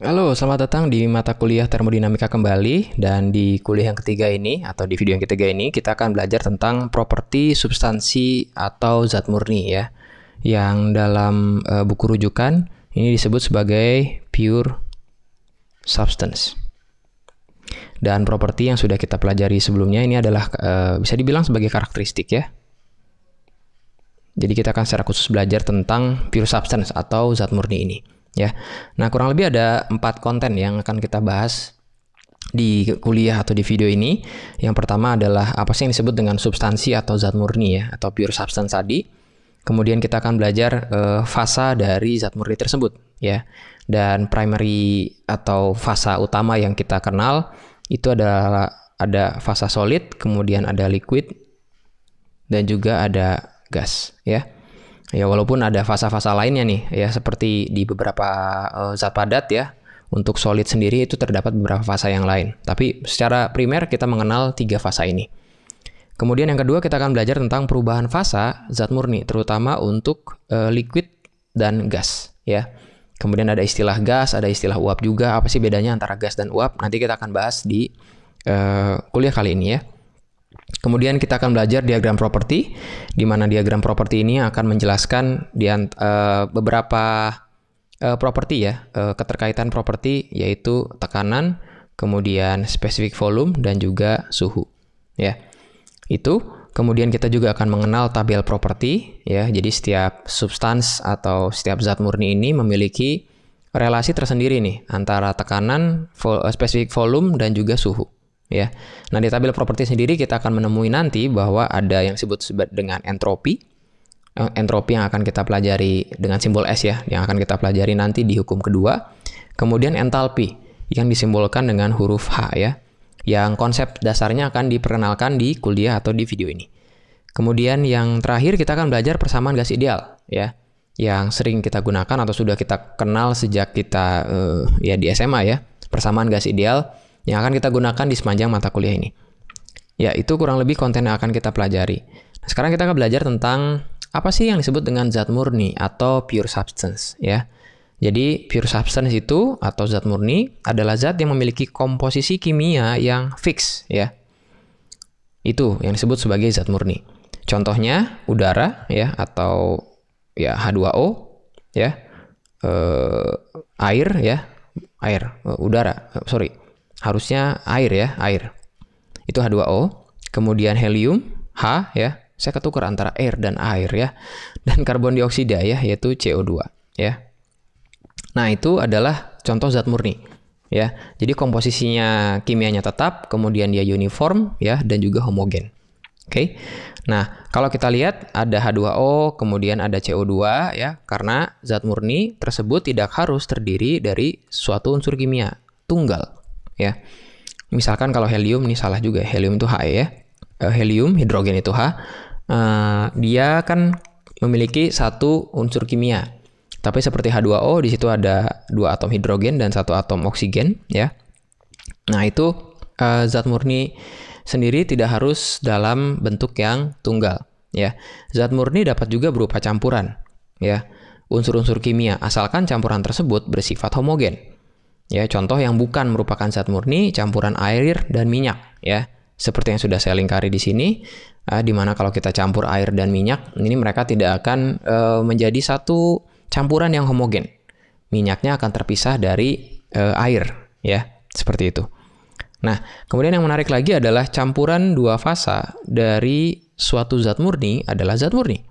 Halo, selamat datang di mata kuliah termodinamika kembali. Dan di kuliah yang ketiga ini, atau di video yang ketiga ini, kita akan belajar tentang properti substansi atau zat murni ya. Yang dalam buku rujukan ini disebut sebagai pure substance. Dan properti yang sudah kita pelajari sebelumnya ini adalah bisa dibilang sebagai karakteristik ya. Jadi kita akan secara khusus belajar tentang pure substance atau zat murni ini ya. Nah, kurang lebih ada 4 konten yang akan kita bahas di kuliah atau di video ini. Yang pertama adalah apa sih yang disebut dengan substansi atau zat murni ya, atau pure substance tadi. Kemudian kita akan belajar fasa dari zat murni tersebut ya. Dan primary atau fasa utama yang kita kenal itu adalah ada fasa solid, kemudian ada liquid, dan juga ada gas ya. Ya, walaupun ada fasa-fasa lainnya nih ya, seperti di beberapa zat padat ya. Untuk solid sendiri itu terdapat beberapa fasa yang lain. Tapi secara primer kita mengenal 3 fasa ini. Kemudian yang kedua kita akan belajar tentang perubahan fasa zat murni, terutama untuk liquid dan gas ya. Kemudian ada istilah gas, ada istilah uap juga. Apa sih bedanya antara gas dan uap? Nanti kita akan bahas di kuliah kali ini ya. Kemudian kita akan belajar diagram properti, di mana diagram properti ini akan menjelaskan beberapa properti ya, keterkaitan properti yaitu tekanan, kemudian specific volume, dan juga suhu. Ya, itu. Kemudian kita juga akan mengenal tabel properti ya. Jadi setiap substans atau setiap zat murni ini memiliki relasi tersendiri nih antara tekanan, specific volume, dan juga suhu. Ya. Nah, di tabel properti sendiri kita akan menemui nanti bahwa ada yang disebut dengan entropi. Entropi yang akan kita pelajari dengan simbol S ya, yang akan kita pelajari nanti di hukum kedua. Kemudian entalpi yang disimbolkan dengan huruf H ya. Yang konsep dasarnya akan diperkenalkan di kuliah atau di video ini. Kemudian yang terakhir kita akan belajar persamaan gas ideal ya, yang sering kita gunakan atau sudah kita kenal sejak kita ya di SMA ya. Persamaan gas ideal yang akan kita gunakan di sepanjang mata kuliah ini. Ya, itu kurang lebih konten yang akan kita pelajari. Nah, sekarang kita akan belajar tentang apa sih yang disebut dengan zat murni atau pure substance ya. Jadi pure substance itu atau zat murni adalah zat yang memiliki komposisi kimia yang fix ya. Itu yang disebut sebagai zat murni. Contohnya udara ya, atau ya H2O ya, air ya, udara, harusnya air ya, air. Itu H2O. Kemudian helium, H ya. Saya ketukar antara air dan air ya. Dan karbon dioksida ya, yaitu CO2 ya. Nah, itu adalah contoh zat murni ya. Jadi komposisinya kimianya tetap, kemudian dia uniform ya, dan juga homogen. Oke. Nah, kalau kita lihat ada H2O, kemudian ada CO2 ya, karena zat murni tersebut tidak harus terdiri dari suatu unsur kimia tunggal. Ya, misalkan kalau helium ini salah juga, helium itu H ya. Helium, hidrogen itu H. Dia kan memiliki satu unsur kimia. Tapi seperti H2O di situ ada 2 atom hidrogen dan 1 atom oksigen ya. Nah, itu zat murni sendiri tidak harus dalam bentuk yang tunggal ya. Zat murni dapat juga berupa campuran ya. Unsur-unsur kimia asalkan campuran tersebut bersifat homogen. Ya, contoh yang bukan merupakan zat murni, campuran air dan minyak ya. Seperti yang sudah saya lingkari di sini, di mana kalau kita campur air dan minyak, ini mereka tidak akan menjadi satu campuran yang homogen. Minyaknya akan terpisah dari air ya, seperti itu. Nah, kemudian yang menarik lagi adalah campuran 2 fasa dari suatu zat murni adalah zat murni.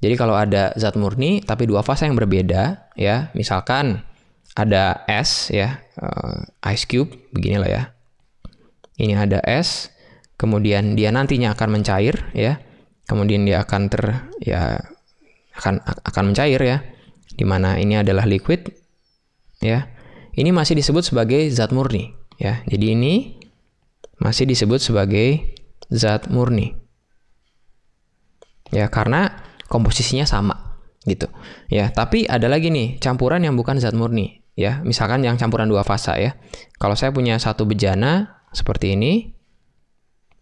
Jadi kalau ada zat murni tapi 2 fasa yang berbeda ya, misalkan ada es ya, ice cube beginilah ya. Ini ada es, kemudian dia nantinya akan mencair ya. Kemudian dia akan akan mencair ya. Dimana ini adalah liquid ya. Ini masih disebut sebagai zat murni ya. Jadi ini masih disebut sebagai zat murni. Ya, karena komposisinya sama gitu. Ya, tapi ada lagi nih campuran yang bukan zat murni. Ya, misalkan yang campuran 2 fasa ya. Kalau saya punya satu bejana seperti ini,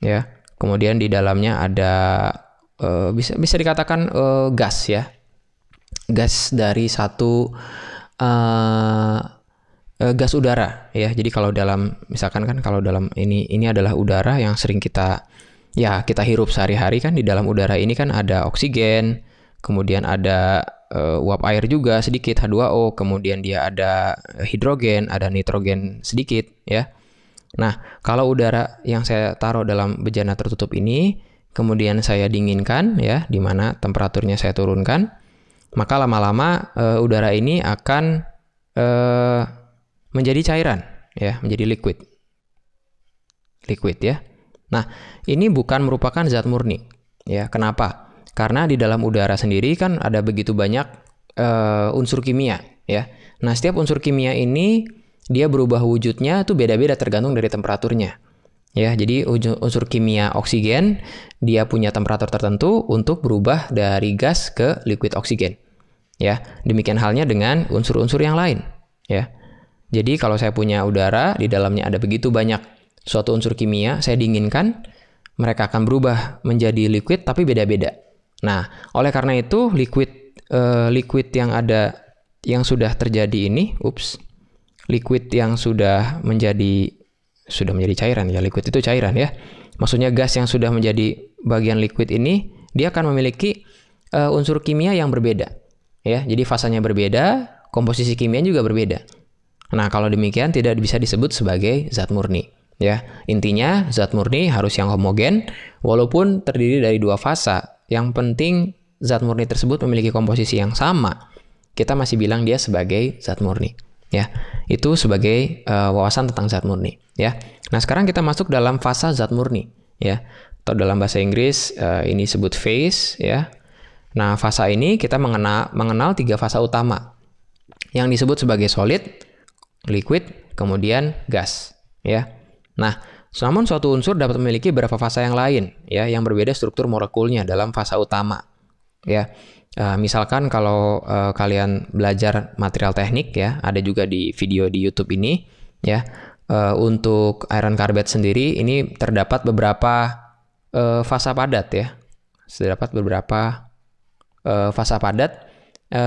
ya, kemudian di dalamnya ada bisa dikatakan gas ya, gas dari satu gas udara ya. Jadi kalau dalam misalkan kan kalau dalam ini adalah udara yang sering kita hirup sehari-hari kan. Di dalam udara ini kan ada oksigen, kemudian ada uap air juga sedikit H2O, kemudian dia ada hidrogen, ada nitrogen sedikit ya. Nah, kalau udara yang saya taruh dalam bejana tertutup ini kemudian saya dinginkan ya, di mana temperaturnya saya turunkan, maka lama-lama udara ini akan menjadi cairan ya, menjadi liquid ya. Nah, ini bukan merupakan zat murni ya. Kenapa? Karena di dalam udara sendiri kan ada begitu banyak unsur kimia ya. Nah, setiap unsur kimia ini dia berubah wujudnya itu beda-beda tergantung dari temperaturnya. Ya, jadi unsur kimia oksigen dia punya temperatur tertentu untuk berubah dari gas ke liquid oksigen. Ya, demikian halnya dengan unsur-unsur yang lain. Ya, jadi kalau saya punya udara di dalamnya ada begitu banyak suatu unsur kimia, saya dinginkan, mereka akan berubah menjadi liquid tapi beda-beda. Nah, oleh karena itu liquid yang sudah terjadi ini, liquid yang sudah menjadi cairan ya, liquid itu cairan ya. Maksudnya gas yang sudah menjadi bagian liquid ini dia akan memiliki unsur kimia yang berbeda ya. Jadi fasanya berbeda, komposisi kimia juga berbeda. Nah, kalau demikian tidak bisa disebut sebagai zat murni ya. Intinya zat murni harus yang homogen walaupun terdiri dari dua fasa. Yang penting zat murni tersebut memiliki komposisi yang sama. Kita masih bilang dia sebagai zat murni. Ya, itu sebagai wawasan tentang zat murni ya. Nah, sekarang kita masuk dalam fasa zat murni ya, atau dalam bahasa Inggris ini disebut phase ya. Nah, fasa ini kita mengenal 3 fasa utama yang disebut sebagai solid, liquid, kemudian gas ya. Nah, namun suatu unsur dapat memiliki beberapa fasa yang lain ya, yang berbeda struktur molekulnya dalam fasa utama ya. Misalkan kalau kalian belajar material teknik ya, ada juga di video di YouTube ini ya. Untuk iron carbide sendiri ini terdapat beberapa fasa padat ya. Terdapat beberapa fasa padat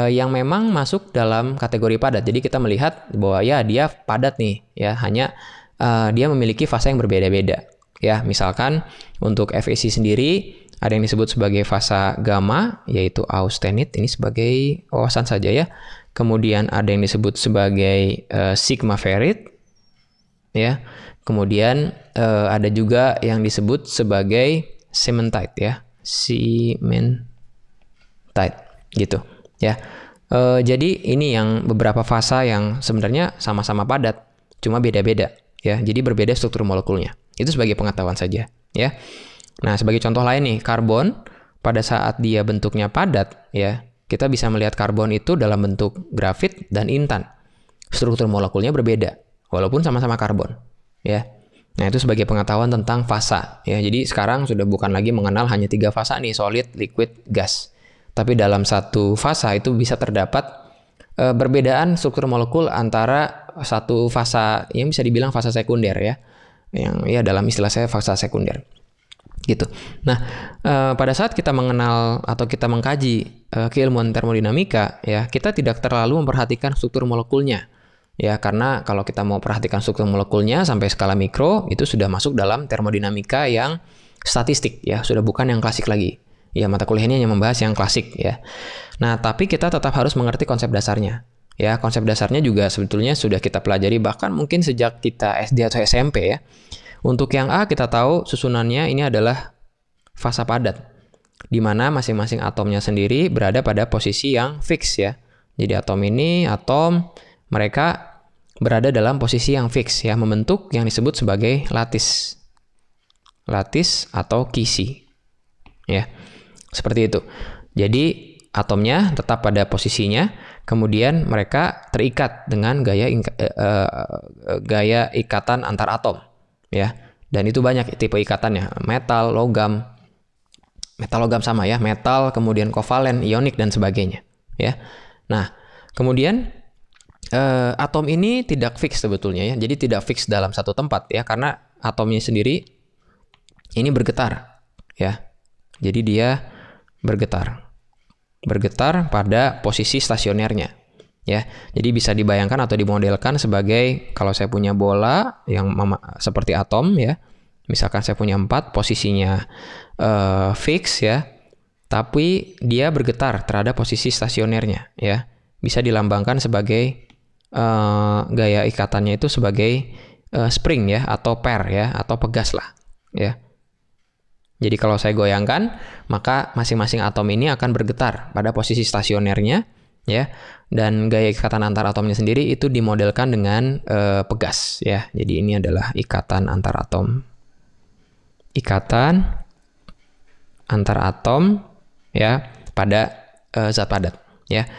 yang memang masuk dalam kategori padat. Jadi kita melihat bahwa ya dia padat nih ya, hanya dia memiliki fasa yang berbeda-beda ya. Misalkan untuk FeC sendiri ada yang disebut sebagai fasa gamma, yaitu austenit. Ini sebagai wawasan saja ya. Kemudian ada yang disebut sebagai sigma ferrit, ya. Kemudian ada juga yang disebut sebagai cementite, ya. Cementite, gitu, ya. Jadi ini yang beberapa fasa yang sebenarnya sama-sama padat, cuma beda-beda, ya. Jadi berbeda struktur molekulnya. Itu sebagai pengetahuan saja, ya. Nah, sebagai contoh lain nih, karbon pada saat dia bentuknya padat, ya, kita bisa melihat karbon itu dalam bentuk grafit dan intan. Struktur molekulnya berbeda, walaupun sama-sama karbon, ya. Nah, itu sebagai pengetahuan tentang fasa, ya. Jadi sekarang sudah bukan lagi mengenal hanya 3 fasa nih, solid, liquid, gas. Tapi dalam satu fasa itu bisa terdapat perbedaan struktur molekul antara satu fasa yang bisa dibilang fasa sekunder, ya. Yang ya dalam istilah saya fasa sekunder. Gitu. Nah, pada saat kita mengenal atau kita mengkaji keilmuan termodinamika, ya, kita tidak terlalu memperhatikan struktur molekulnya, ya, karena kalau kita mau perhatikan struktur molekulnya sampai skala mikro, itu sudah masuk dalam termodinamika yang statistik, ya, sudah bukan yang klasik lagi. Ya, mata kuliah ini hanya membahas yang klasik, ya. Nah, tapi kita tetap harus mengerti konsep dasarnya. Ya, konsep dasarnya juga sebetulnya sudah kita pelajari bahkan mungkin sejak kita SD atau SMP, ya. Untuk yang A kita tahu susunannya ini adalah fasa padat, di mana masing-masing atomnya sendiri berada pada posisi yang fix, ya. Jadi atom mereka berada dalam posisi yang fix, ya, membentuk yang disebut sebagai lattice atau kisi, ya, seperti itu. Jadi atomnya tetap pada posisinya, kemudian mereka terikat dengan gaya ikatan antar atom. Ya, dan itu banyak tipe ikatannya, metal, logam sama, ya, metal, kemudian kovalen, ionik, dan sebagainya, ya. Nah, kemudian atom ini tidak fix sebetulnya, ya, jadi tidak fix dalam satu tempat, ya, karena atomnya sendiri ini bergetar, ya, jadi dia bergetar pada posisi stasionernya, ya. Jadi bisa dibayangkan atau dimodelkan sebagai kalau saya punya bola yang seperti atom ya. Misalkan saya punya 4, posisinya fix ya. Tapi dia bergetar terhadap posisi stasionernya ya. Bisa dilambangkan sebagai gaya ikatannya itu sebagai spring ya, atau pair ya, atau pegas lah ya. Jadi kalau saya goyangkan, maka masing-masing atom ini akan bergetar pada posisi stasionernya ya, dan gaya ikatan antar atomnya sendiri itu dimodelkan dengan pegas ya. Jadi ini adalah ikatan antar atom. Ikatan antar atom ya pada zat padat ya.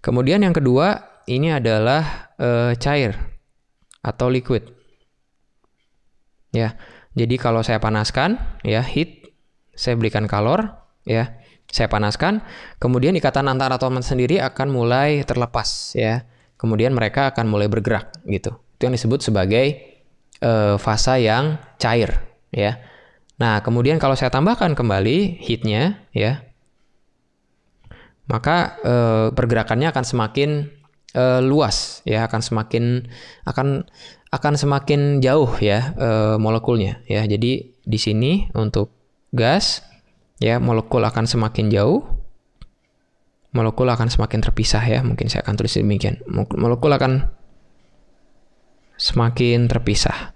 Kemudian yang kedua ini adalah cair atau liquid. Ya. Jadi kalau saya panaskan ya, heat, saya berikan kalor ya, saya panaskan, kemudian ikatan antar atom sendiri akan mulai terlepas ya. Kemudian mereka akan mulai bergerak gitu. Itu yang disebut sebagai fasa yang cair ya. Nah, kemudian kalau saya tambahkan kembali heatnya ya, maka pergerakannya akan semakin luas ya, akan semakin jauh ya molekulnya ya. Jadi di sini untuk gas ya, molekul akan semakin jauh, molekul akan semakin terpisah ya. Mungkin saya akan tulis demikian. Molekul akan semakin terpisah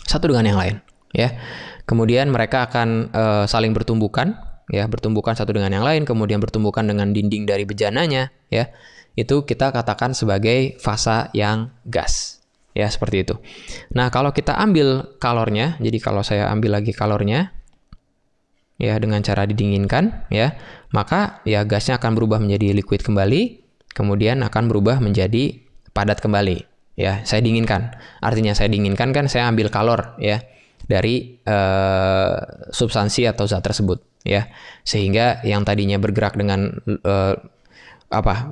satu dengan yang lain ya. Kemudian mereka akan saling bertumbukan ya, bertumbukan satu dengan yang lain, kemudian bertumbukan dengan dinding dari bejananya ya. Itu kita katakan sebagai fasa yang gas ya, seperti itu. Nah, kalau kita ambil kalornya, jadi kalau saya ambil lagi kalornya ya dengan cara didinginkan ya, maka ya gasnya akan berubah menjadi liquid kembali, kemudian akan berubah menjadi padat kembali ya. Saya dinginkan, artinya saya dinginkan kan saya ambil kalor ya dari substansi atau zat tersebut ya, sehingga yang tadinya bergerak dengan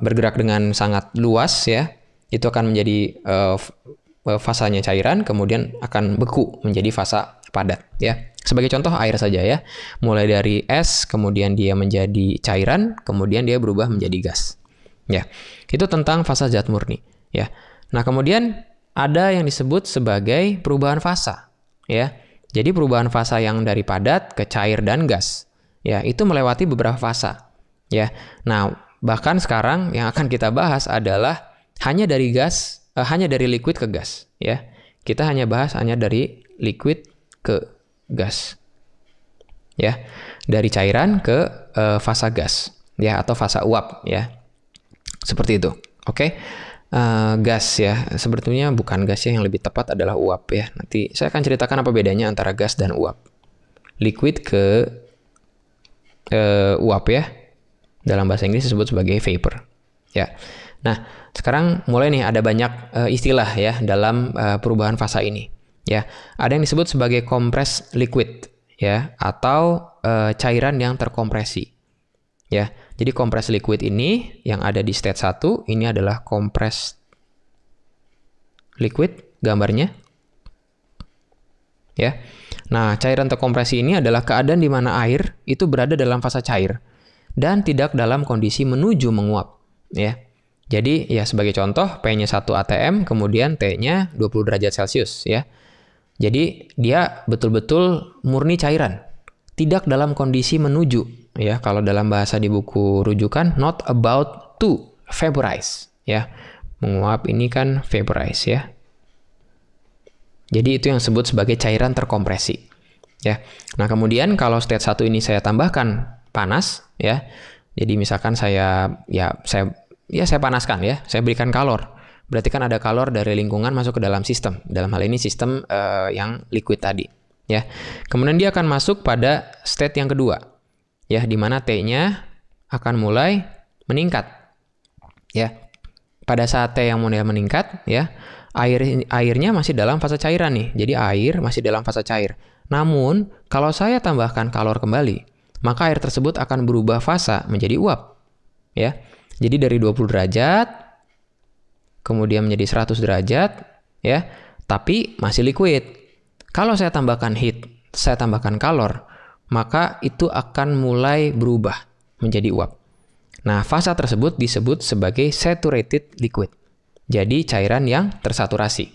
bergerak dengan sangat luas ya, itu akan menjadi fasanya cairan, kemudian akan beku menjadi fasa padat ya. Sebagai contoh air saja ya, mulai dari es, kemudian dia menjadi cairan, kemudian dia berubah menjadi gas ya. Itu tentang fasa zat murni ya. Nah, kemudian ada yang disebut sebagai perubahan fasa ya. Jadi perubahan fasa yang dari padat ke cair dan gas ya, itu melewati beberapa fasa ya. Nah, bahkan sekarang yang akan kita bahas adalah hanya dari liquid ke gas ya. Kita hanya bahas dari liquid ke gas ya, dari cairan ke fasa gas ya, atau fasa uap ya, seperti itu. Oke. Gas ya, sebetulnya bukan gas ya, yang lebih tepat adalah uap ya. Nanti saya akan ceritakan apa bedanya antara gas dan uap. Liquid ke uap ya, dalam bahasa Inggris disebut sebagai vapor ya. Nah, sekarang mulai nih ada banyak istilah ya dalam perubahan fasa ini ya. Ada yang disebut sebagai compressed liquid ya, atau cairan yang terkompresi ya. Jadi compressed liquid ini yang ada di state 1 ini adalah compressed liquid gambarnya ya. Nah, cairan terkompresi ini adalah keadaan di mana air itu berada dalam fasa cair dan tidak dalam kondisi menuju menguap ya. Jadi ya sebagai contoh P-nya 1 atm, kemudian T-nya 20 derajat Celcius ya. Jadi dia betul-betul murni cairan, tidak dalam kondisi menuju ya. Kalau dalam bahasa di buku rujukan, not about to vaporize ya. Menguap ini kan vaporize ya. Jadi itu yang disebut sebagai cairan terkompresi ya. Nah, kemudian kalau state 1 ini saya tambahkan panas ya. Jadi misalkan saya panaskan ya, saya berikan kalor. Berarti kan ada kalor dari lingkungan masuk ke dalam sistem. Dalam hal ini sistem yang liquid tadi ya. Kemudian dia akan masuk pada state yang kedua ya, di mana T-nya akan mulai meningkat ya. Pada saat T yang mulai meningkat ya, airnya masih dalam fase cairan nih. Jadi air masih dalam fase cair. Namun kalau saya tambahkan kalor kembali, maka air tersebut akan berubah fasa menjadi uap ya. Jadi dari 20 derajat kemudian menjadi 100 derajat ya, tapi masih liquid. Kalau saya tambahkan heat, saya tambahkan kalor, maka itu akan mulai berubah menjadi uap. Nah, fasa tersebut disebut sebagai saturated liquid. Jadi cairan yang tersaturasi.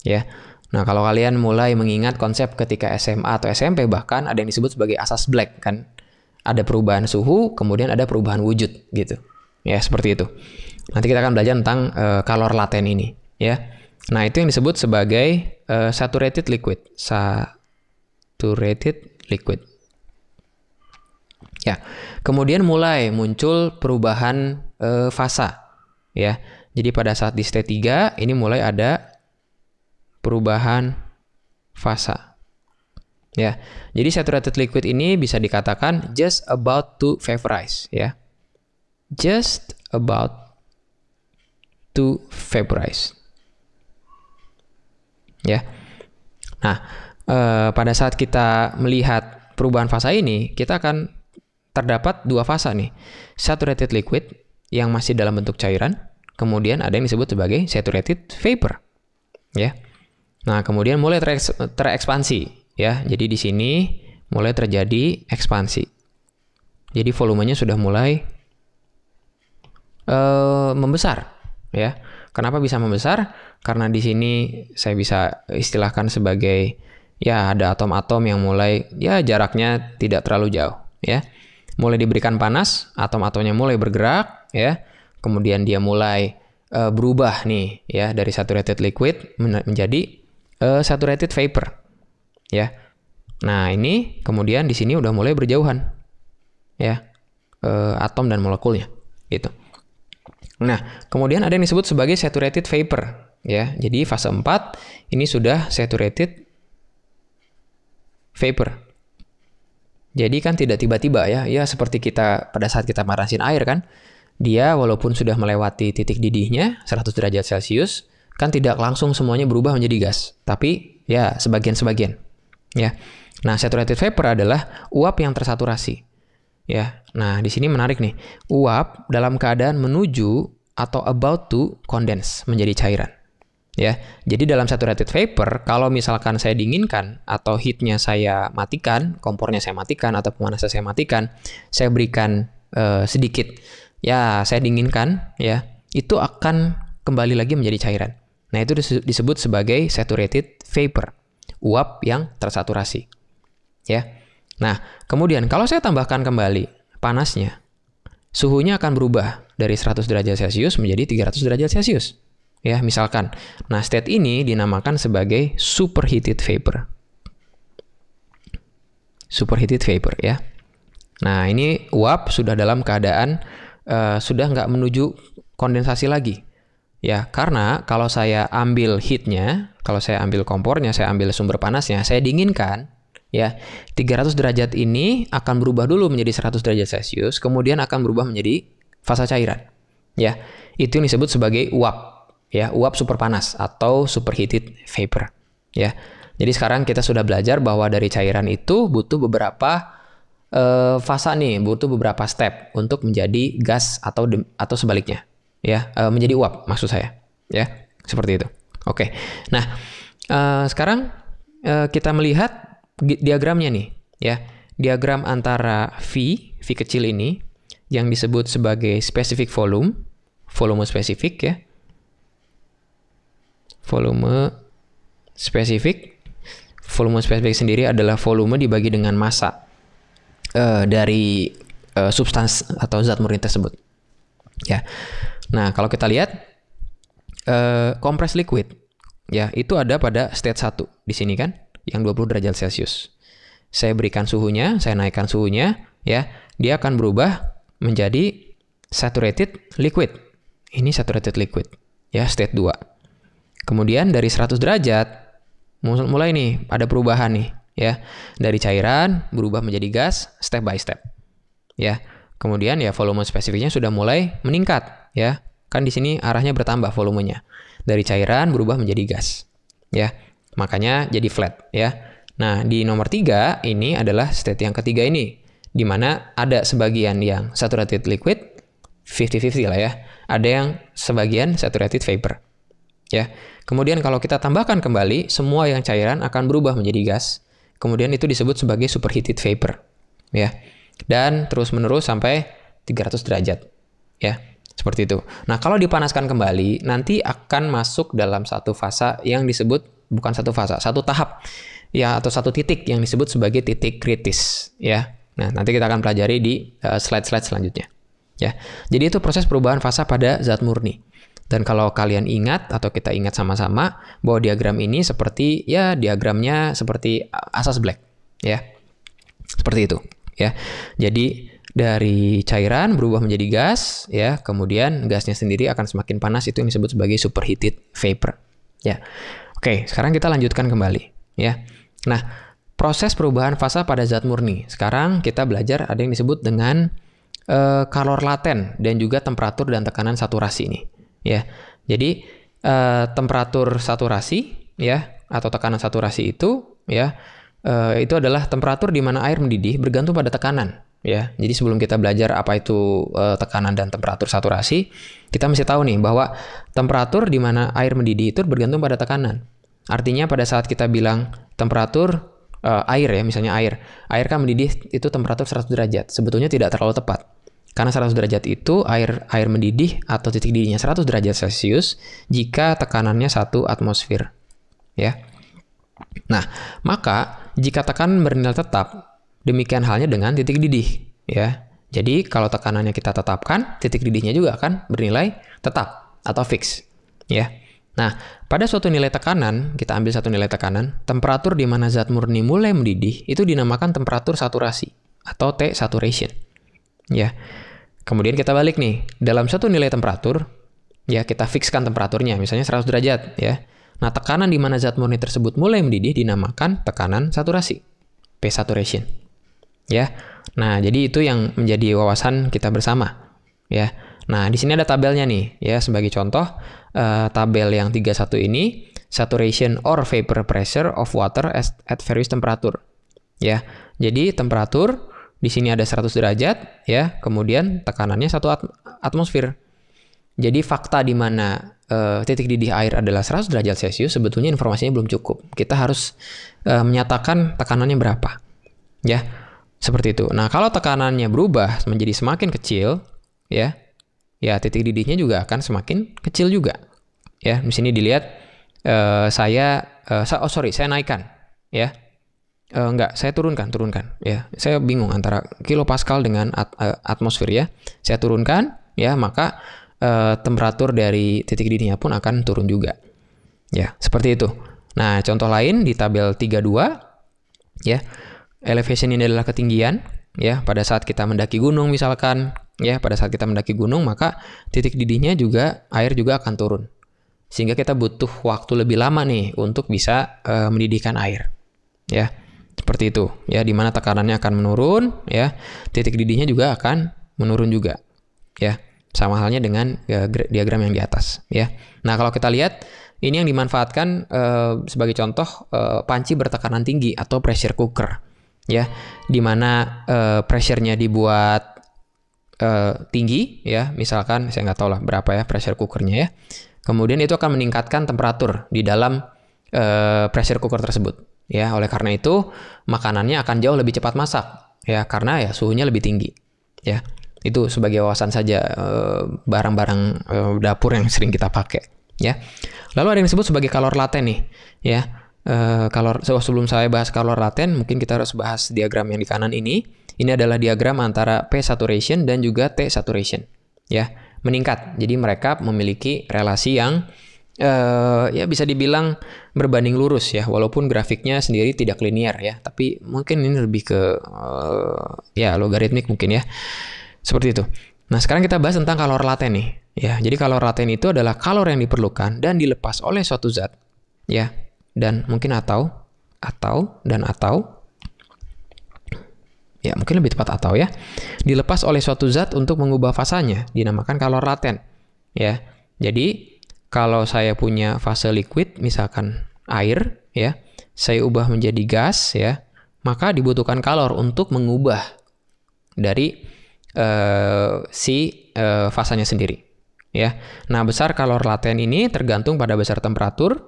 Ya. Nah, kalau kalian mulai mengingat konsep ketika SMA atau SMP, bahkan ada yang disebut sebagai asas Black kan. Ada perubahan suhu, kemudian ada perubahan wujud gitu. Ya, seperti itu. Nanti kita akan belajar tentang kalor laten ini, ya. Nah, itu yang disebut sebagai saturated liquid. Saturated liquid. Ya. Kemudian mulai muncul perubahan fasa, ya. Jadi pada saat di state 3 ini mulai ada perubahan fasa. Ya. Jadi saturated liquid ini bisa dikatakan just about to vaporize, ya. Just about to vaporize. Ya. Nah, pada saat kita melihat perubahan fasa ini, kita akan terdapat dua fasa nih. Saturated liquid yang masih dalam bentuk cairan, kemudian ada yang disebut sebagai saturated vapor. Ya. Nah, kemudian mulai terekspansi, ya. Jadi di sini mulai terjadi ekspansi. Jadi volumenya sudah mulai membesar, ya. Kenapa bisa membesar? Karena di sini saya bisa istilahkan sebagai ya ada atom-atom yang mulai ya jaraknya tidak terlalu jauh, ya. Mulai diberikan panas, atom-atomnya mulai bergerak, ya. Kemudian dia mulai berubah nih, ya, dari saturated liquid menjadi saturated vapor, ya. Nah, ini kemudian di sini udah mulai berjauhan, ya, atom dan molekulnya, gitu. Nah, kemudian ada yang disebut sebagai saturated vapor, ya. Jadi fase 4 ini sudah saturated vapor. Jadi kan tidak tiba-tiba ya, ya seperti kita pada saat kita manasin air kan, dia walaupun sudah melewati titik didihnya 100 derajat Celcius, kan tidak langsung semuanya berubah menjadi gas, tapi ya sebagian-sebagian. Ya. Nah, saturated vapor adalah uap yang tersaturasi. Ya. Nah, di sini menarik nih. Uap dalam keadaan menuju atau about to condense menjadi cairan. Ya, jadi dalam saturated vapor, kalau misalkan saya dinginkan atau heatnya saya matikan, kompornya saya matikan atau pemanasnya saya matikan, saya berikan sedikit, ya saya dinginkan, ya itu akan kembali lagi menjadi cairan. Nah itu disebut sebagai saturated vapor, uap yang tersaturasi, ya. Nah kemudian kalau saya tambahkan kembali panasnya, suhunya akan berubah dari 100 derajat Celcius menjadi 300 derajat Celcius. Ya, misalkan. Nah, state ini dinamakan sebagai superheated vapor. Superheated vapor, ya. Nah, ini uap sudah dalam keadaan sudah nggak menuju kondensasi lagi. Ya, karena kalau saya ambil heatnya, kalau saya ambil kompornya, saya ambil sumber panasnya, saya dinginkan, ya, 300 derajat ini akan berubah dulu menjadi 100 derajat Celcius, kemudian akan berubah menjadi fasa cairan. Ya, itu yang disebut sebagai uap. Ya, uap super panas atau superheated vapor. Ya, jadi sekarang kita sudah belajar bahwa dari cairan itu butuh beberapa fasa nih, butuh beberapa step untuk menjadi gas atau sebaliknya. Ya, menjadi uap maksud saya. Ya, seperti itu. Oke. Nah, sekarang kita melihat diagramnya nih. Ya, diagram antara V kecil ini yang disebut sebagai specific volume spesifik ya. Volume spesifik sendiri adalah volume dibagi dengan massa dari substansi atau zat murni tersebut. Ya. Nah, kalau kita lihat compressed liquid, ya itu ada pada state 1 di sini kan, yang 20 derajat Celcius. Saya berikan suhunya, saya naikkan suhunya, ya, dia akan berubah menjadi saturated liquid. Ini saturated liquid, ya state 2. Kemudian dari 100 derajat mulai nih ada perubahan nih, ya. Dari cairan berubah menjadi gas step by step. Ya. Kemudian ya volume spesifiknya sudah mulai meningkat, ya. Kan di sini arahnya bertambah volumenya. Dari cairan berubah menjadi gas. Ya. Makanya jadi flat, ya. Nah, di nomor 3 ini adalah state yang ketiga ini, di mana ada sebagian yang saturated liquid 50-50 lah ya. Ada yang sebagian saturated vapor. Ya. Kemudian kalau kita tambahkan kembali, semua yang cairan akan berubah menjadi gas. Kemudian itu disebut sebagai superheated vapor. Ya. Dan terus-menerus sampai 300 derajat. Ya, seperti itu. Nah, kalau dipanaskan kembali, nanti akan masuk dalam satu fase yang disebut, bukan satu fase, satu tahap, ya, atau satu titik yang disebut sebagai titik kritis. Ya, nah, nanti kita akan pelajari di slide-slide selanjutnya. Ya, jadi itu proses perubahan fasa pada zat murni. Dan kalau kalian ingat atau kita ingat sama-sama bahwa diagram ini seperti, ya, diagramnya seperti asas Black, ya, seperti itu, ya. Jadi dari cairan berubah menjadi gas, ya, kemudian gasnya sendiri akan semakin panas, itu yang disebut sebagai superheated vapor, ya. Oke, sekarang kita lanjutkan kembali, ya. Nah, proses perubahan fasa pada zat murni. Sekarang kita belajar ada yang disebut dengan kalor laten dan juga temperatur dan tekanan saturasi nih. Ya, jadi temperatur saturasi, ya, atau tekanan saturasi itu, ya, itu adalah temperatur di mana air mendidih bergantung pada tekanan, ya. Jadi sebelum kita belajar apa itu tekanan dan temperatur saturasi, kita mesti tahu nih bahwa temperatur di mana air mendidih itu bergantung pada tekanan. Artinya pada saat kita bilang temperatur air, ya, misalnya air kan mendidih itu temperatur 100 derajat, sebetulnya tidak terlalu tepat. Karena 100 derajat itu air mendidih atau titik didihnya 100 derajat Celcius jika tekanannya 1 atmosfer. Ya. Nah, maka jika tekanan bernilai tetap, demikian halnya dengan titik didih. Ya. Jadi kalau tekanannya kita tetapkan, titik didihnya juga akan bernilai tetap atau fix. Ya. Nah, pada suatu nilai tekanan, kita ambil satu nilai tekanan, temperatur di mana zat murni mulai mendidih itu dinamakan temperatur saturasi atau T saturation. Ya. Kemudian kita balik nih, dalam satu nilai temperatur, ya, kita fixkan temperaturnya, misalnya 100 derajat, ya. Nah, tekanan di mana zat murni tersebut mulai mendidih dinamakan tekanan saturasi, P saturation. Ya. Nah, jadi itu yang menjadi wawasan kita bersama, ya. Nah, di sini ada tabelnya nih, ya, sebagai contoh, tabel yang 31 ini, saturation or vapor pressure of water at various temperature. Ya. Jadi temperatur di sini ada 100 derajat, ya, kemudian tekanannya 1 atmosfer. Jadi fakta di mana titik didih air adalah 100 derajat Celcius, sebetulnya informasinya belum cukup. Kita harus menyatakan tekanannya berapa. Ya, seperti itu. Nah, kalau tekanannya berubah menjadi semakin kecil, ya, titik didihnya juga akan semakin kecil juga. Ya, di sini dilihat saya naikkan, ya. Enggak, saya turunkan, ya. Saya bingung antara kilopascal dengan atmosfer, ya. Saya turunkan, ya, maka temperatur dari titik didihnya pun akan turun juga. Ya, seperti itu. Nah, contoh lain di tabel 32, ya. Elevation ini adalah ketinggian, ya. Pada saat kita mendaki gunung misalkan, ya, pada saat kita mendaki gunung, maka titik didihnya juga, air juga akan turun. Sehingga kita butuh waktu lebih lama nih untuk bisa mendidihkan air. Ya. Seperti itu, ya, di mana tekanannya akan menurun, ya, titik didihnya juga akan menurun juga, ya, sama halnya dengan diagram yang di atas, ya. Nah, kalau kita lihat ini yang dimanfaatkan sebagai contoh panci bertekanan tinggi atau pressure cooker, ya, di mana pressure-nya dibuat tinggi, ya, misalkan saya nggak tahu lah berapa ya pressure cookernya, ya. Kemudian itu akan meningkatkan temperatur di dalam pressure cooker tersebut. Ya, oleh karena itu makanannya akan jauh lebih cepat masak, ya, karena ya suhunya lebih tinggi, ya. Itu sebagai wawasan saja barang-barang dapur yang sering kita pakai, ya. Lalu ada yang disebut sebagai kalor laten nih, ya. Sebelum saya bahas kalor laten, mungkin kita harus bahas diagram yang di kanan ini. Ini adalah diagram antara P saturation dan juga T saturation, ya, meningkat. Jadi mereka memiliki relasi yang ya bisa dibilang berbanding lurus, ya, walaupun grafiknya sendiri tidak linear, ya, tapi mungkin ini lebih ke ya logaritmik mungkin, ya, seperti itu. Nah, sekarang kita bahas tentang kalor laten nih, ya. Jadi kalor laten itu adalah kalor yang diperlukan dan dilepas oleh suatu zat, ya, dan mungkin atau ya, mungkin lebih tepat atau, ya, dilepas oleh suatu zat untuk mengubah fasanya, dinamakan kalor laten, ya. Jadi kalau saya punya fase liquid, misalkan air, ya, saya ubah menjadi gas, ya, maka dibutuhkan kalor untuk mengubah dari fasanya sendiri, ya. Nah, besar kalor laten ini tergantung pada besar temperatur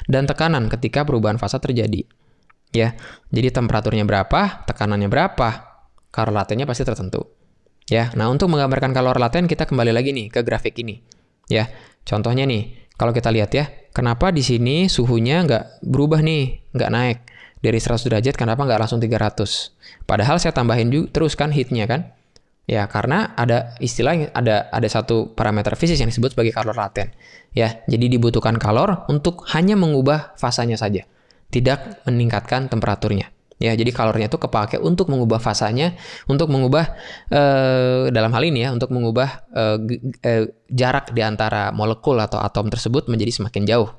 dan tekanan ketika perubahan fasa terjadi, ya. Jadi temperaturnya berapa, tekanannya berapa, kalor latennya pasti tertentu. Ya, nah untuk menggambarkan kalor laten kita kembali lagi nih ke grafik ini. Ya, contohnya nih, kalau kita lihat ya, kenapa di sini suhunya nggak berubah nih, nggak naik dari 100 derajat, kenapa nggak langsung 300? Padahal saya tambahin juga terus kan heatnya kan? Ya, karena ada istilah, ada satu parameter fisik yang disebut sebagai kalor laten. Ya, jadi dibutuhkan kalor untuk hanya mengubah fasanya saja, tidak meningkatkan temperaturnya. Ya, jadi kalornya itu kepake untuk mengubah fasanya, untuk mengubah dalam hal ini ya, untuk mengubah jarak di antara molekul atau atom tersebut menjadi semakin jauh,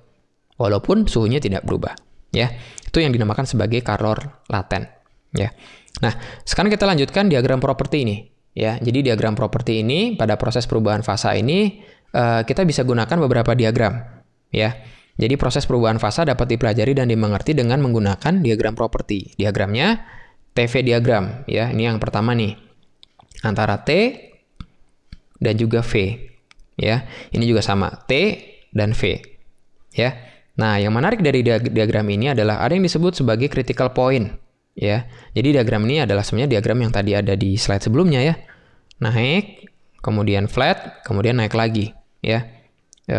walaupun suhunya tidak berubah. Ya, itu yang dinamakan sebagai kalor laten. Ya, nah sekarang kita lanjutkan diagram properti ini. Ya, jadi diagram properti ini pada proses perubahan fasa ini kita bisa gunakan beberapa diagram. Ya, jadi proses perubahan fasa dapat dipelajari dan dimengerti dengan menggunakan diagram properti. Diagramnya TV diagram. Ya, ini yang pertama nih antara T dan juga V. Ya, ini juga sama T dan V. Ya, nah yang menarik dari diagram ini adalah ada yang disebut sebagai critical point. Ya, jadi diagram ini adalah sebenarnya diagram yang tadi ada di slide sebelumnya ya. Naik, kemudian flat, kemudian naik lagi. Ya,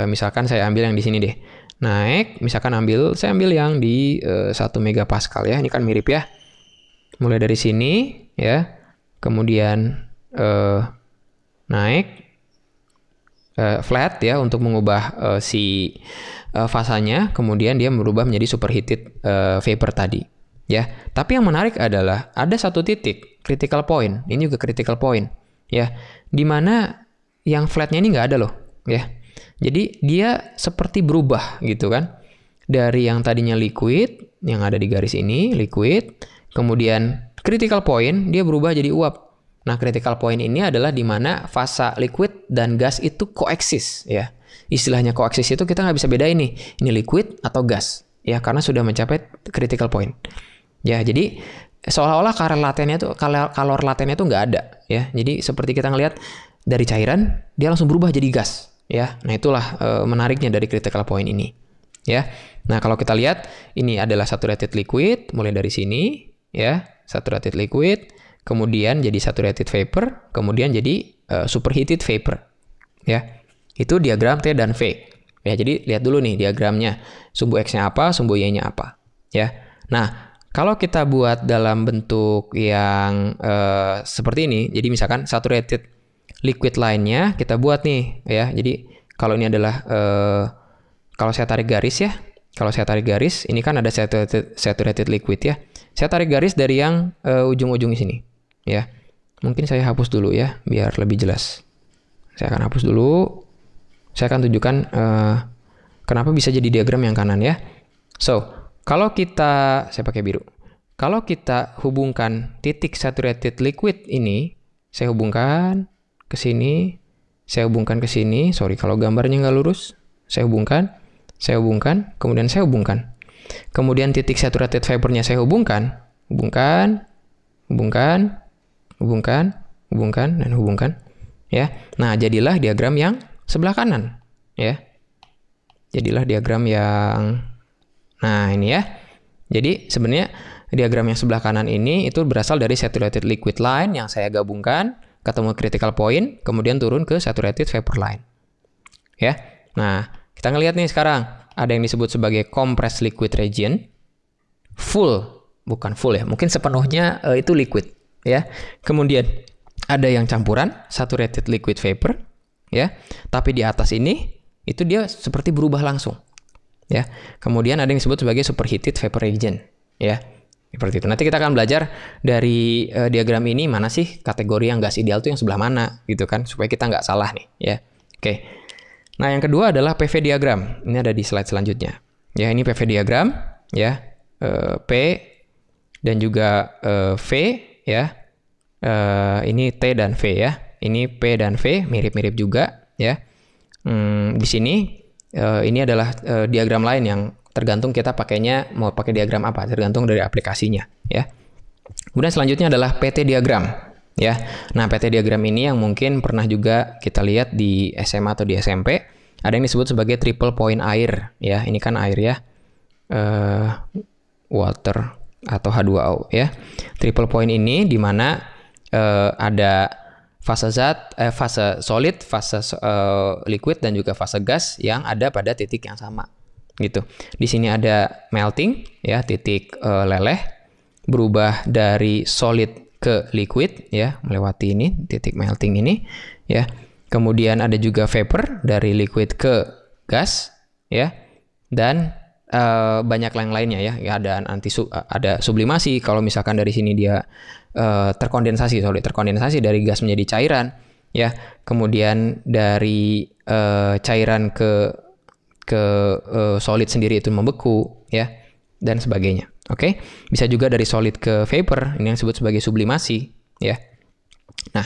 misalkan saya ambil yang di sini deh. Naik, misalkan saya ambil yang di 1 megapascal ya. Ini kan mirip ya. Mulai dari sini ya, kemudian naik, flat ya untuk mengubah fasanya, kemudian dia berubah menjadi superheated vapor tadi. Ya, tapi yang menarik adalah ada satu titik critical point. Ini juga critical point, ya, di mana yang flatnya ini nggak ada loh, ya. Jadi dia seperti berubah gitu kan, dari yang tadinya liquid yang ada di garis ini liquid, kemudian critical point dia berubah jadi uap. Nah, critical point ini adalah di mana fasa liquid dan gas itu koeksis, ya. Istilahnya koeksis itu kita nggak bisa bedain nih, ini liquid atau gas, ya, karena sudah mencapai critical point. Ya, jadi seolah-olah kalor latennya itu nggak ada, ya. Jadi seperti kita ngelihat dari cairan dia langsung berubah jadi gas, ya. Nah, itulah menariknya dari critical point ini, ya. Nah, kalau kita lihat ini adalah saturated liquid mulai dari sini, ya, saturated liquid, kemudian jadi saturated vapor, kemudian jadi superheated vapor, ya. Itu diagram T dan V. Ya, jadi lihat dulu nih diagramnya, sumbu X-nya apa, sumbu Y-nya apa, ya. Nah, kalau kita buat dalam bentuk yang seperti ini, jadi misalkan saturated liquid line-nya kita buat nih, ya. Jadi kalau ini adalah kalau saya tarik garis ya, ini kan ada saturated liquid ya. Saya tarik garis dari yang ujung-ujung sini, ya. Mungkin saya hapus dulu ya, biar lebih jelas. Saya akan hapus dulu. Saya akan tunjukkan kenapa bisa jadi diagram yang kanan ya. So, kalau saya pakai biru. Kalau kita hubungkan titik saturated liquid ini, saya hubungkan ke sini, saya hubungkan ke sini. Sorry, kalau gambarnya nggak lurus. Saya hubungkan, kemudian saya hubungkan. Kemudian titik saturated vapornya saya hubungkan, dan hubungkan. Ya, nah jadilah diagram yang sebelah kanan. Ya, jadilah diagram yang nah ini ya. Jadi sebenarnya diagram yang sebelah kanan ini itu berasal dari saturated liquid line yang saya gabungkan, ketemu critical point, kemudian turun ke saturated vapor line. Ya. Nah, kita ngelihat nih sekarang ada yang disebut sebagai compressed liquid region. Bukan full ya, mungkin sepenuhnya itu liquid, ya. Kemudian ada yang campuran saturated liquid vapor, ya. Tapi di atas ini itu dia seperti berubah langsung. Ya, kemudian ada yang disebut sebagai superheated vapor region, ya, seperti itu. Nanti kita akan belajar dari diagram ini mana sih kategori yang gas ideal itu yang sebelah mana, gitu kan, supaya kita nggak salah nih, ya. Oke. Nah, yang kedua adalah PV diagram. Ini ada di slide selanjutnya. Ya, ini PV diagram, ya, P dan juga V, ya. Ini T dan V, ya. Ini P dan V mirip-mirip juga, ya. Di sini. Ini adalah diagram lain yang tergantung kita pakainya mau pakai diagram apa, tergantung dari aplikasinya, ya. Kemudian selanjutnya adalah PT diagram, ya. Nah, PT diagram ini yang mungkin pernah juga kita lihat di SMA atau di SMP, ada yang disebut sebagai triple point air, ya. Ini kan air ya, water atau H2O, ya. Triple point ini di mana ada fase fase solid, fase liquid, dan juga fase gas yang ada pada titik yang sama gitu. Di sini ada melting ya, titik leleh, berubah dari solid ke liquid ya, melewati ini titik melting ini ya. Kemudian ada juga vapor, dari liquid ke gas ya, dan banyak yang lainnya ya. Ada sublimasi, kalau misalkan dari sini dia terkondensasi dari gas menjadi cairan ya. Kemudian dari cairan ke solid sendiri itu membeku ya, dan sebagainya. Oke, bisa juga dari solid ke vapor, ini yang disebut sebagai sublimasi ya. Nah,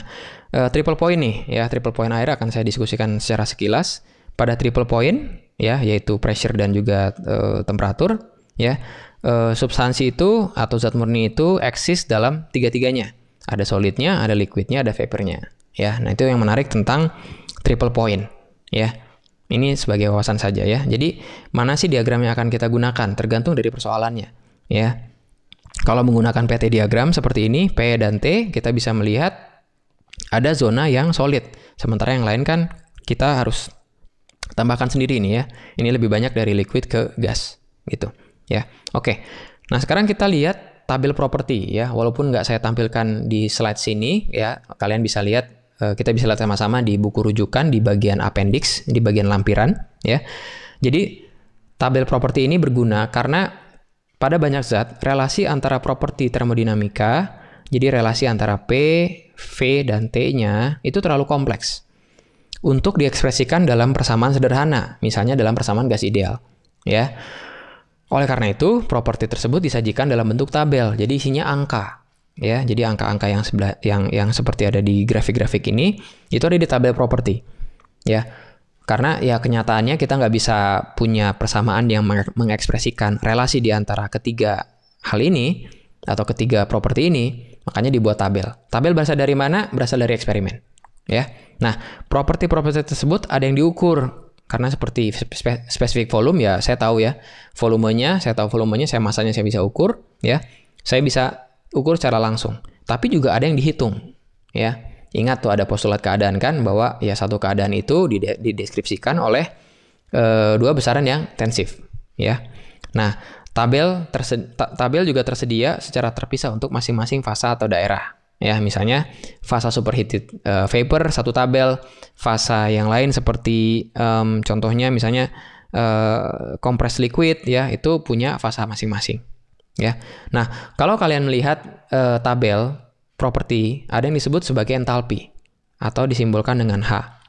triple point nih ya, triple point air akan saya diskusikan secara sekilas. Pada triple point ya, yaitu pressure dan juga temperatur ya, substansi itu atau zat murni itu eksis dalam tiga-tiganya. Ada solidnya, ada liquidnya, ada vapornya ya. Nah, itu yang menarik tentang triple point ya. Ini sebagai wawasan saja ya. Jadi mana sih diagram yang akan kita gunakan tergantung dari persoalannya ya. Kalau menggunakan PT diagram seperti ini, P dan T, kita bisa melihat ada zona yang solid, sementara yang lain kan kita harus tambahkan sendiri ini ya. Ini lebih banyak dari liquid ke gas gitu ya. Oke. Nah, sekarang kita lihat tabel properti ya. Walaupun nggak saya tampilkan di slide sini ya, kalian bisa lihat, kita bisa lihat sama-sama di buku rujukan di bagian appendix, di bagian lampiran ya. Jadi tabel properti ini berguna karena pada banyak zat relasi antara properti termodinamika, jadi relasi antara P, V, dan T-nya itu terlalu kompleks untuk diekspresikan dalam persamaan sederhana, misalnya dalam persamaan gas ideal ya. Oleh karena itu, properti tersebut disajikan dalam bentuk tabel, jadi isinya angka ya. Jadi angka-angka yang seperti ada di grafik-grafik ini itu ada di tabel properti ya. Karena ya kenyataannya kita nggak bisa punya persamaan yang mengekspresikan relasi di antara ketiga hal ini atau ketiga properti ini, makanya dibuat tabel. Tabel berasal dari mana? Berasal dari eksperimen ya. Nah, properti-properti tersebut ada yang diukur, karena seperti spesifik volume ya, saya tahu volumenya, saya masanya saya bisa ukur ya. Saya bisa ukur secara langsung. Tapi juga ada yang dihitung ya. Ingat tuh ada postulat keadaan kan, bahwa ya satu keadaan itu dideskripsikan oleh dua besaran yang tensif ya. Nah, tabel juga tersedia secara terpisah untuk masing-masing fasa atau daerah. Ya, misalnya fasa superheated vapor satu tabel, fasa yang lain seperti contohnya misalnya compressed liquid ya, itu punya fasa masing-masing ya. Nah, kalau kalian melihat tabel properti, ada yang disebut sebagai entalpi atau disimbolkan dengan H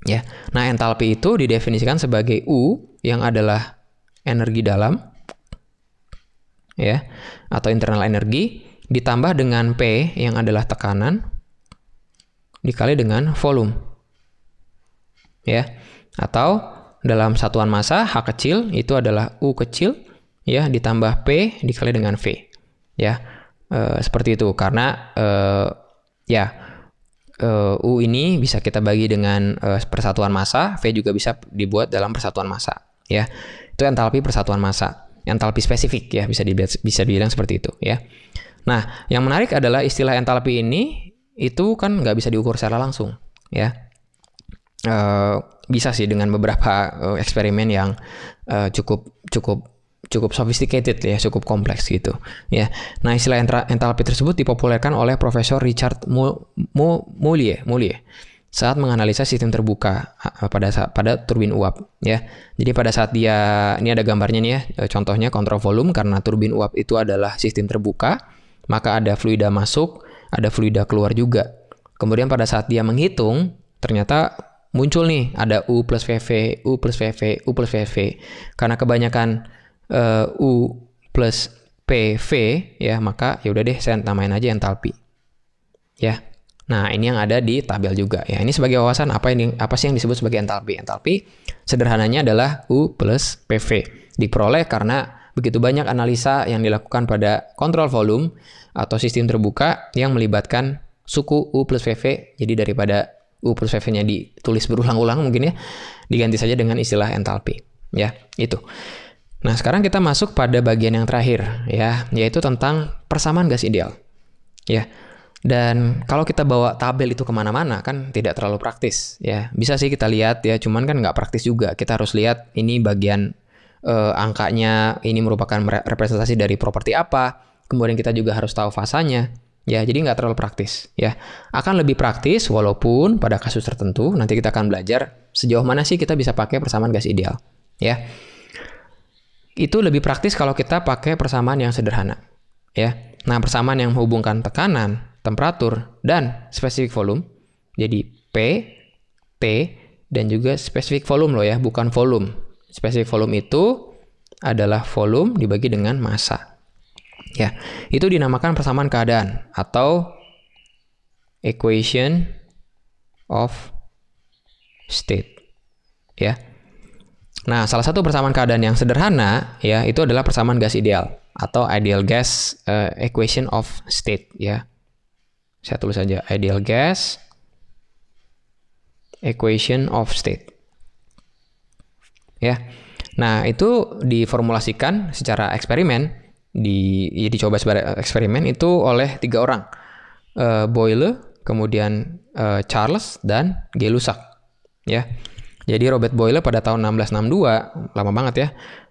ya. Nah, entalpi itu didefinisikan sebagai U yang adalah energi dalam ya, atau internal energi, ditambah dengan P yang adalah tekanan dikali dengan volume ya, atau dalam satuan massa H kecil itu adalah U kecil ya, ditambah P dikali dengan V ya. Seperti itu, karena U ini bisa kita bagi dengan persatuan massa, V juga bisa dibuat dalam persatuan massa ya. Itu entalpi persatuan massa, entalpi spesifik ya, bisa dibilang seperti itu ya. Nah, yang menarik adalah istilah entalpi ini itu kan nggak bisa diukur secara langsung ya. Bisa sih dengan beberapa eksperimen yang cukup sophisticated ya, cukup kompleks gitu ya. Nah, istilah entalpi tersebut dipopulerkan oleh Profesor Richard Moulier saat menganalisa sistem terbuka pada turbin uap ya. Jadi pada saat ini ada gambarnya nih ya, contohnya kontrol volume, karena turbin uap itu adalah sistem terbuka, maka ada fluida masuk, ada fluida keluar juga. Kemudian pada saat dia menghitung, ternyata muncul nih ada U plus VV, U plus VV, U plus VV. Karena kebanyakan U plus PV ya, maka ya udah deh saya namain aja entalpi ya. Nah, ini yang ada di tabel juga ya. Ini sebagai wawasan apa sih yang disebut sebagai entalpi. Entalpi sederhananya adalah U plus PV. Diperoleh karena begitu banyak analisa yang dilakukan pada kontrol volume atau sistem terbuka yang melibatkan suku U plus VV. Jadi daripada U plus VV-nya ditulis berulang-ulang mungkin ya, diganti saja dengan istilah entalpi ya, itu. Nah, sekarang kita masuk pada bagian yang terakhir ya, yaitu tentang persamaan gas ideal ya. Dan kalau kita bawa tabel itu kemana-mana kan tidak terlalu praktis ya. Bisa sih kita lihat ya, cuman kan nggak praktis juga. Kita harus lihat ini bagian angkanya, ini merupakan representasi dari properti apa. Kemudian kita juga harus tahu fasanya. Ya, jadi nggak terlalu praktis ya. Akan lebih praktis walaupun pada kasus tertentu nanti kita akan belajar sejauh mana sih kita bisa pakai persamaan gas ideal ya. Itu lebih praktis kalau kita pakai persamaan yang sederhana ya. Nah, persamaan yang menghubungkan tekanan, temperatur, dan spesifik volume. Jadi P, T, dan juga spesifik volume loh ya, bukan volume. Spesifik volume itu adalah volume dibagi dengan massa. Ya, itu dinamakan persamaan keadaan atau equation of state. Ya. Nah, salah satu persamaan keadaan yang sederhana ya itu adalah persamaan gas ideal atau ideal gas equation of state ya. Saya tulis saja ideal gas equation of state. Ya. Nah, itu diformulasikan secara eksperimen, dicoba sebagai eksperimen itu oleh 3 orang. Boyle, kemudian Charles dan Gay-Lussac. Ya. Jadi Robert Boyle pada tahun 1662, lama banget ya.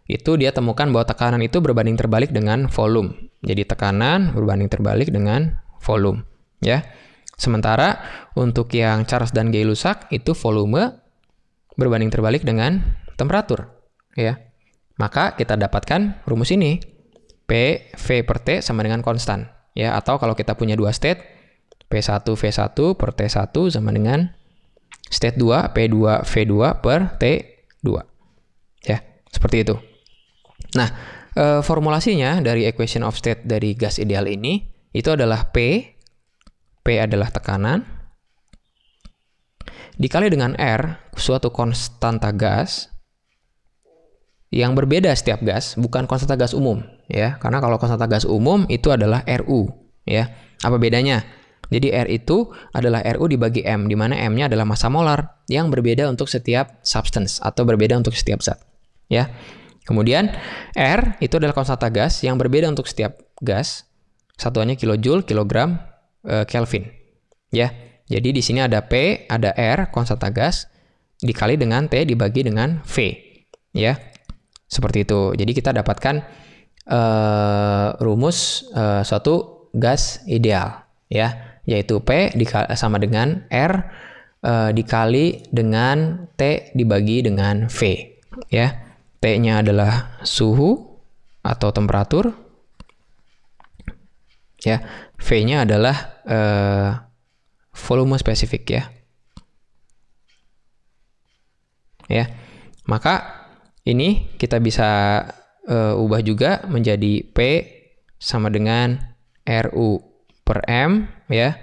Itu dia temukan bahwa tekanan itu berbanding terbalik dengan volume. Jadi tekanan berbanding terbalik dengan volume, ya. Sementara untuk yang Charles dan Gay-Lussac itu volume berbanding terbalik dengan temperatur, ya. Maka kita dapatkan rumus ini. P V per T sama dengan konstan, ya. Atau kalau kita punya 2 state, P1 V1 per T1 sama dengan state 2 P2 V2 per T2. Ya, seperti itu. Nah, formulasinya dari equation of state dari gas ideal ini itu adalah P adalah tekanan dikali dengan R, suatu konstanta gas yang berbeda setiap gas, bukan konstanta gas umum, ya. Karena kalau konstanta gas umum itu adalah RU, ya. Apa bedanya? Jadi R itu adalah RU dibagi M, di mana M-nya adalah massa molar yang berbeda untuk setiap substance atau berbeda untuk setiap zat, ya. Kemudian R itu adalah konstanta gas yang berbeda untuk setiap gas, satuannya kilojoule, kilogram, Kelvin, ya. Jadi di sini ada P, ada R, konstanta gas dikali dengan T dibagi dengan V, ya. Seperti itu. Jadi kita dapatkan rumus suatu gas ideal, ya. Yaitu P sama dengan R dikali dengan T dibagi dengan V. Ya. T-nya adalah suhu atau temperatur. Ya. V-nya adalah volume spesifik ya. Ya. Maka ini kita bisa ubah juga menjadi P sama dengan RU per M ya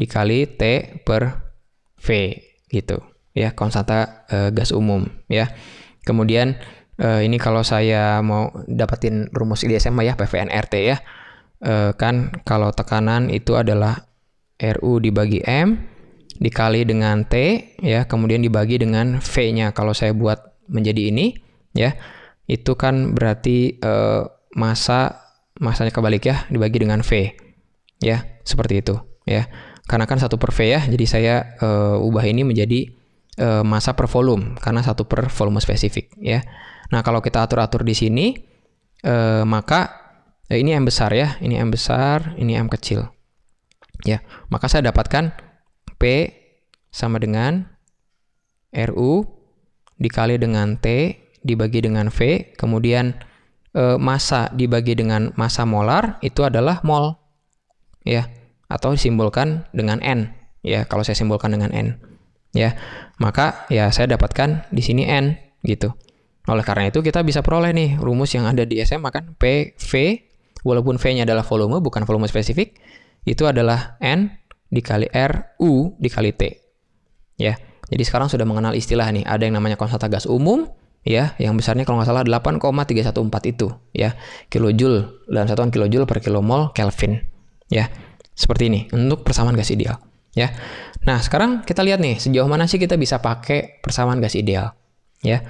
dikali T per V gitu ya, konstanta gas umum ya. Kemudian ini kalau saya mau dapetin rumus IDSM ya PVNRT ya, kan kalau tekanan itu adalah RU dibagi M dikali dengan T ya, kemudian dibagi dengan V-nya. Kalau saya buat menjadi ini ya, itu kan berarti masanya kebalik ya, dibagi dengan V. Ya, seperti itu ya. Karena kan 1 per V ya, jadi saya ubah ini menjadi massa per volume karena 1 per volume spesifik ya. Nah, kalau kita atur-atur di sini maka ini M besar ya, ini M besar, ini M kecil. Ya, maka saya dapatkan P sama dengan RU dikali dengan T dibagi dengan V, kemudian massa dibagi dengan massa molar itu adalah mol. Ya, atau disimbolkan dengan N ya, kalau saya simbolkan dengan N ya, maka ya saya dapatkan di sini N gitu. Oleh karena itu kita bisa peroleh nih rumus yang ada di SMA kan, PV walaupun V-nya adalah volume bukan volume spesifik, itu adalah N dikali RU dikali T ya. Jadi sekarang sudah mengenal istilah nih, ada yang namanya konstanta gas umum ya, yang besarnya kalau nggak salah 8,314 itu ya, kilojoule dalam satuan kilojoule per kilomol Kelvin. Ya, seperti ini untuk persamaan gas ideal. Ya, nah sekarang kita lihat nih sejauh mana sih kita bisa pakai persamaan gas ideal. Ya,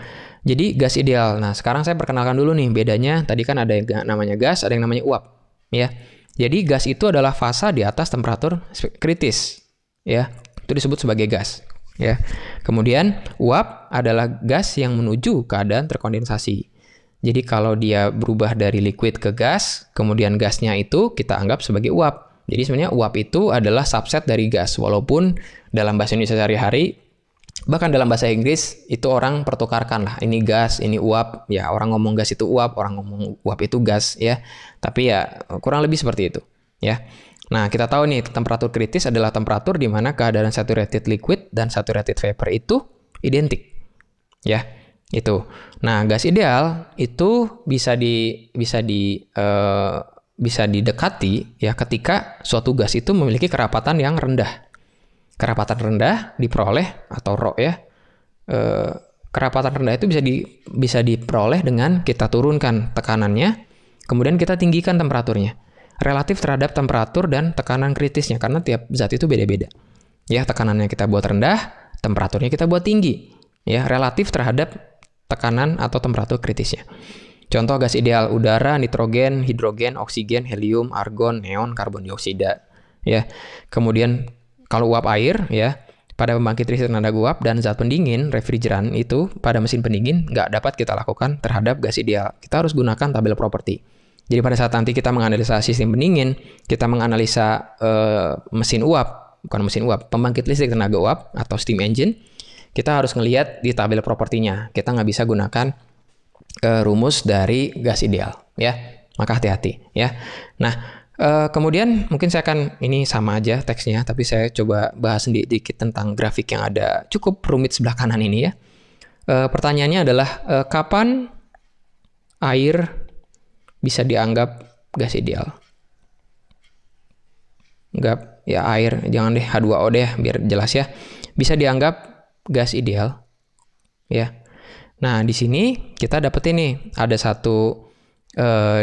jadi gas ideal. Nah sekarang saya perkenalkan dulu nih bedanya. Tadi kan ada yang namanya gas, ada yang namanya uap. Ya, Jadi gas itu adalah fasa di atas temperatur kritis, ya. Itu disebut sebagai gas, ya. Kemudian uap adalah gas yang menuju keadaan terkondensasi. Jadi kalau dia berubah dari liquid ke gas, kemudian gasnya itu kita anggap sebagai uap. Jadi sebenarnya uap itu adalah subset dari gas, walaupun dalam bahasa Indonesia sehari-hari, bahkan dalam bahasa Inggris itu orang pertukarkan lah, ini gas, ini uap. Ya, orang ngomong gas itu uap, orang ngomong uap itu gas, ya. Tapi ya kurang lebih seperti itu, ya. Nah, kita tahu nih temperatur kritis adalah temperatur di mana keadaan saturated liquid dan saturated vapor itu identik, ya. Itu. Nah, gas ideal itu bisa didekati ya ketika suatu gas itu memiliki kerapatan yang rendah. Kerapatan rendah diperoleh atau RO ya. Kerapatan rendah itu bisa diperoleh dengan kita turunkan tekanannya, kemudian kita tinggikan temperaturnya relatif terhadap temperatur dan tekanan kritisnya, karena tiap zat itu beda-beda. Ya, tekanannya kita buat rendah, temperaturnya kita buat tinggi. Ya, relatif terhadap tekanan atau temperatur kritisnya. Contoh gas ideal: udara, nitrogen, hidrogen, oksigen, helium, argon, neon, karbon dioksida. Ya. Kemudian kalau uap air ya, pada pembangkit listrik tenaga uap dan zat pendingin, refrigeran itu pada mesin pendingin nggak dapat kita lakukan terhadap gas ideal. Kita harus gunakan tabel properti. Jadi pada saat nanti kita menganalisa sistem pendingin, kita menganalisa pembangkit listrik tenaga uap atau steam engine, kita harus ngelihat di tabel propertinya. Kita nggak bisa gunakan rumus dari gas ideal, ya. Maka hati-hati, ya. Nah, kemudian mungkin saya akan, ini sama aja teksnya, tapi saya coba bahas sedikit tentang grafik yang ada cukup rumit sebelah kanan ini, ya. Pertanyaannya adalah kapan air bisa dianggap gas ideal? Enggak, ya air, jangan deh H2O deh biar jelas ya. Bisa dianggap gas ideal, ya. Nah, di sini kita dapat ini ada satu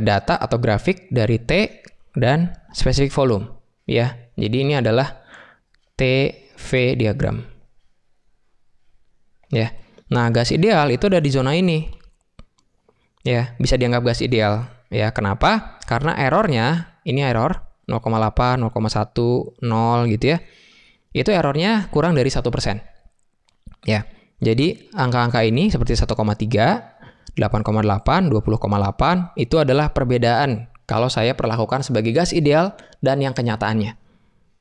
data atau grafik dari T dan specific volume, ya. Jadi ini adalah TV diagram, ya. Nah, gas ideal itu ada di zona ini, ya. Bisa dianggap gas ideal, ya. Kenapa? Karena errornya ini error 0,8, 0,1, 0 gitu ya. Itu errornya kurang dari 1%. Ya, jadi angka-angka ini seperti 1,3, 8,8, 20,8 itu adalah perbedaan kalau saya perlakukan sebagai gas ideal dan yang kenyataannya.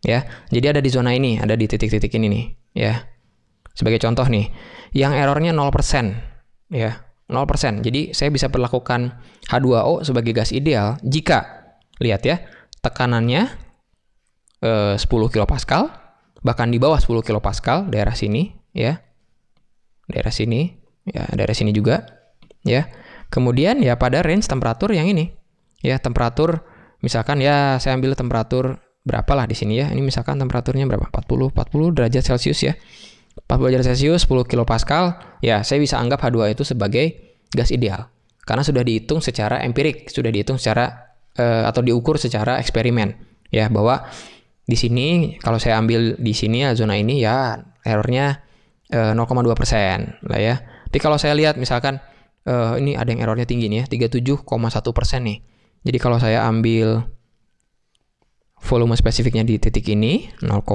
Ya, jadi ada di zona ini, ada di titik-titik ini nih, ya. Sebagai contoh nih, yang errornya 0%, ya, 0%. Jadi saya bisa perlakukan H2O sebagai gas ideal jika, lihat ya, tekanannya 10 kilopascal, bahkan di bawah 10 kilopascal, daerah sini, ya. Daerah sini, ya, daerah sini juga, ya. Kemudian ya pada range temperatur yang ini, ya, temperatur misalkan ya saya ambil temperatur berapa lah di sini ya. Ini misalkan temperaturnya berapa? 40 derajat Celcius ya. 40 derajat Celcius, 10 kilopascal, ya saya bisa anggap H2 itu sebagai gas ideal. Karena sudah dihitung secara empirik, sudah dihitung secara atau diukur secara eksperimen, ya, bahwa di sini kalau saya ambil di sini ya zona ini ya errornya 0,2% lah ya. Tapi kalau saya lihat misalkan ini ada yang errornya tinggi nih ya, 37,1% nih. Jadi kalau saya ambil volume spesifiknya di titik ini 0,01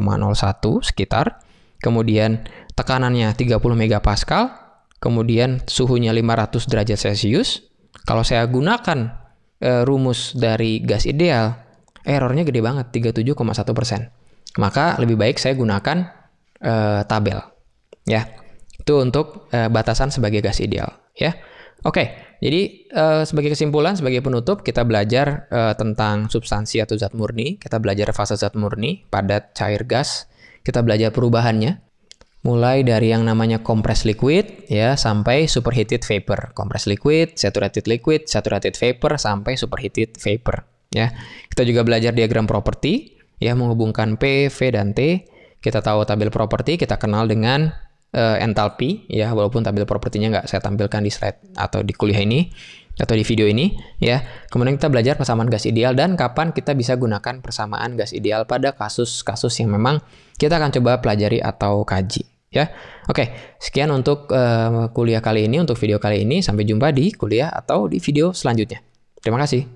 sekitar, kemudian tekanannya 30 megapascal, kemudian suhunya 500 derajat Celcius. Kalau saya gunakan rumus dari gas ideal, errornya gede banget, 37,1%. Maka lebih baik saya gunakan tabel. Ya, itu untuk batasan sebagai gas ideal, ya. Oke, jadi sebagai kesimpulan, sebagai penutup, kita belajar tentang substansi atau zat murni. Kita belajar fase zat murni, padat, cair, gas. Kita belajar perubahannya, mulai dari yang namanya compressed liquid, ya, sampai superheated vapor. Compressed liquid, saturated vapor, sampai superheated vapor. Ya, kita juga belajar diagram properti, ya, menghubungkan P, V, dan T. Kita tahu tabel properti, kita kenal dengan entalpi, ya, walaupun tabel propertinya nggak saya tampilkan di slide atau di kuliah ini atau di video ini, ya. Kemudian kita belajar persamaan gas ideal dan kapan kita bisa gunakan persamaan gas ideal pada kasus-kasus yang memang kita akan coba pelajari atau kaji, ya. Oke, sekian untuk kuliah kali ini, untuk video kali ini. Sampai jumpa di kuliah atau di video selanjutnya. Terima kasih.